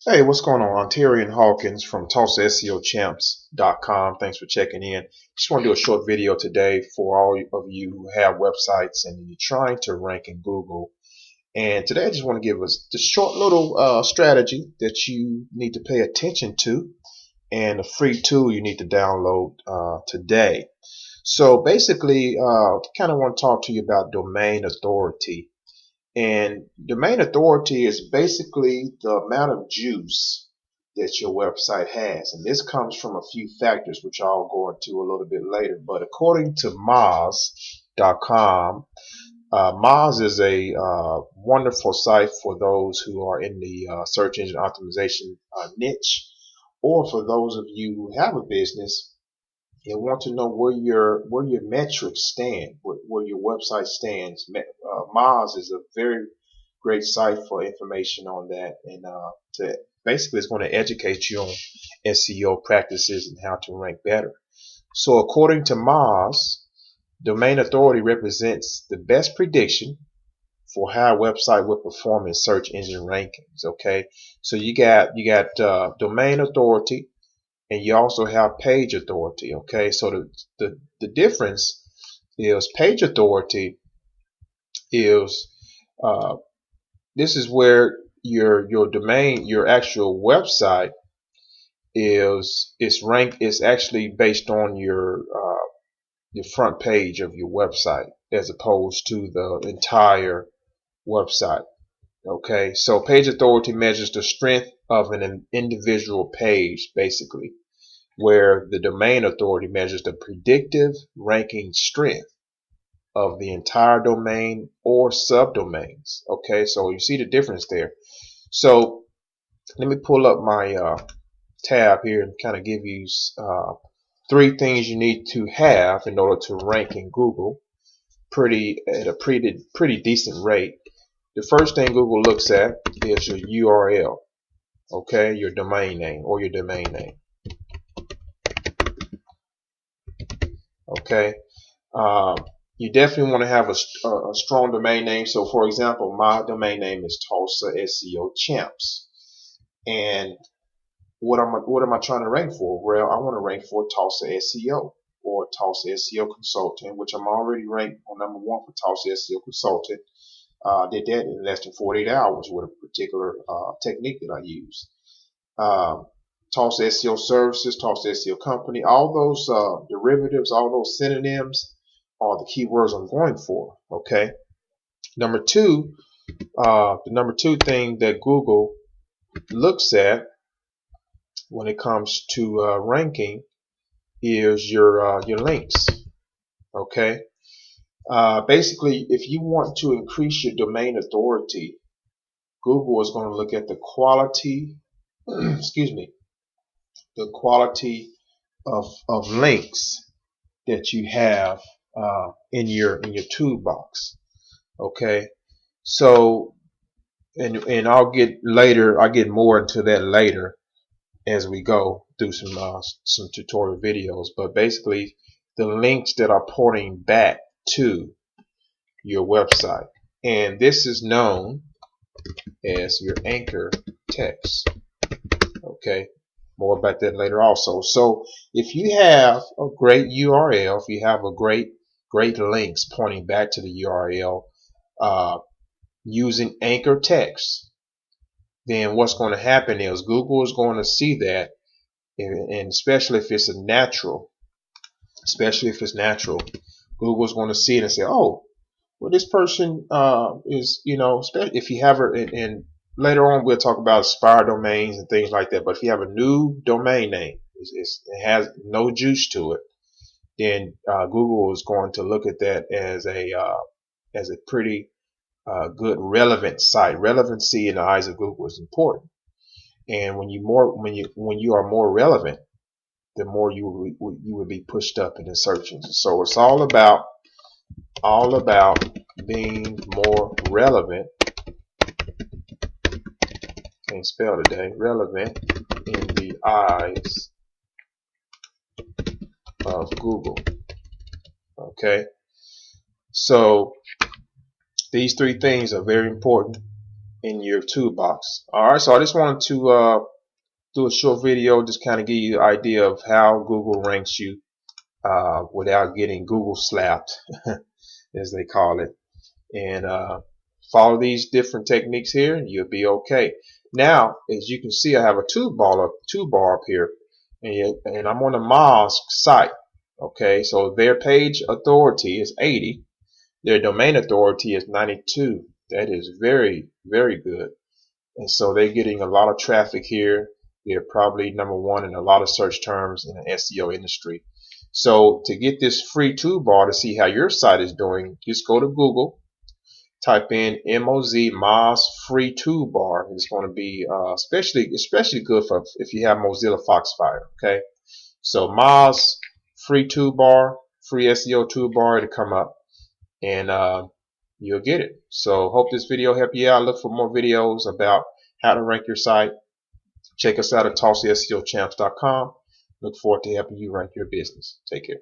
Hey, what's going on? I'm Terry and Hawkins from TulsaSEOChamps.com. Thanks for checking in. Just want to do a short video today for all of you who have websites and you're trying to rank in Google. And today I just want to give us the short little strategy that you need to pay attention to and a free tool you need to download today. So basically, kind of want to talk to you about domain authority. And domain authority is basically the amount of juice that your website has. And this comes from a few factors, which I'll go into a little bit later. But according to Moz.com, Moz is a wonderful site for those who are in the search engine optimization niche, or for those of you who have a business and want to know where your metrics stand, where your website stands. Moz is a very great site for information on that, and to basically it's going to educate you on SEO practices and how to rank better. So according to Moz, domain authority represents the best prediction for how a website will perform in search engine rankings. Okay, so you got domain authority, and you also have page authority. Okay, so the difference is page authority is uh, this is where your domain, your actual website is ranked, is actually based on your front page of your website as opposed to the entire website. Okay, so page authority measures the strength of an individual page, basically, where the domain authority measures the predictive ranking strength of the entire domain or subdomains. Okay, so you see the difference there. So let me pull up my tab here and kind of give you three things you need to have in order to rank in Google at a pretty decent rate. The first thing Google looks at is your URL, okay, your domain name or your domain name. Okay, you definitely want to have a strong domain name. So, for example, my domain name is Tulsa SEO Champs, and what am I trying to rank for? Well, I want to rank for Tulsa SEO or Tulsa SEO Consultant, which I'm already ranked on #1 for Tulsa SEO Consultant. Did that in less than 48 hours with a particular technique that I use. Um, Tulsa SEO Services, Tulsa SEO Company, all those derivatives, all those synonyms are the keywords I'm going for. Okay. Number two, the number two thing that Google looks at when it comes to ranking is your links. Okay. Basically, if you want to increase your domain authority, Google is going to look at the quality, excuse me, the quality of links that you have in your toolbox. Okay, so and I'll get more into that later as we go through some tutorial videos. But basically, the links that are pointing back to your website, and this is known as your anchor text. Okay, more about that later also. So if you have a great URL, if you have a great links pointing back to the URL using anchor text, then what's going to happen is Google is going to see that, and especially if it's natural, Google is going to see it and say, oh, well, this person is, if you have her, and later on we'll talk about spire domains and things like that. But if you have a new domain name, it has no juice to it, then Google is going to look at that as a pretty good relevant site. Relevancy in the eyes of Google is important, and when you are more relevant, the more you will be pushed up in the search engine. So it's all about being more relevant. Can't spell today. Relevant in the eyes of Google. Okay, so these three things are very important in your toolbox. Alright, so I just wanted to do a short video, just kind of give you an idea of how Google ranks you without getting Google slapped, as they call it. And follow these different techniques here, and you'll be okay. Now, as you can see, I have a toolbar up here, and I'm on the Moz site. Okay, so their page authority is 80. Their domain authority is 92. That is very, very good. And so they're getting a lot of traffic here. They're probably number one in a lot of search terms in the SEO industry. So to get this free toolbar to see how your site is doing, just go to Google, type in Moz free toolbar. It's going to be especially good for if you have Mozilla Foxfire. Okay, so Moz free toolbar, free SEO toolbar, it'll come up, and you'll get it. So hope this video helped you out. Look for more videos about how to rank your site. Check us out at TulsaSEOchamps.com. Look forward to helping you rank your business. Take care.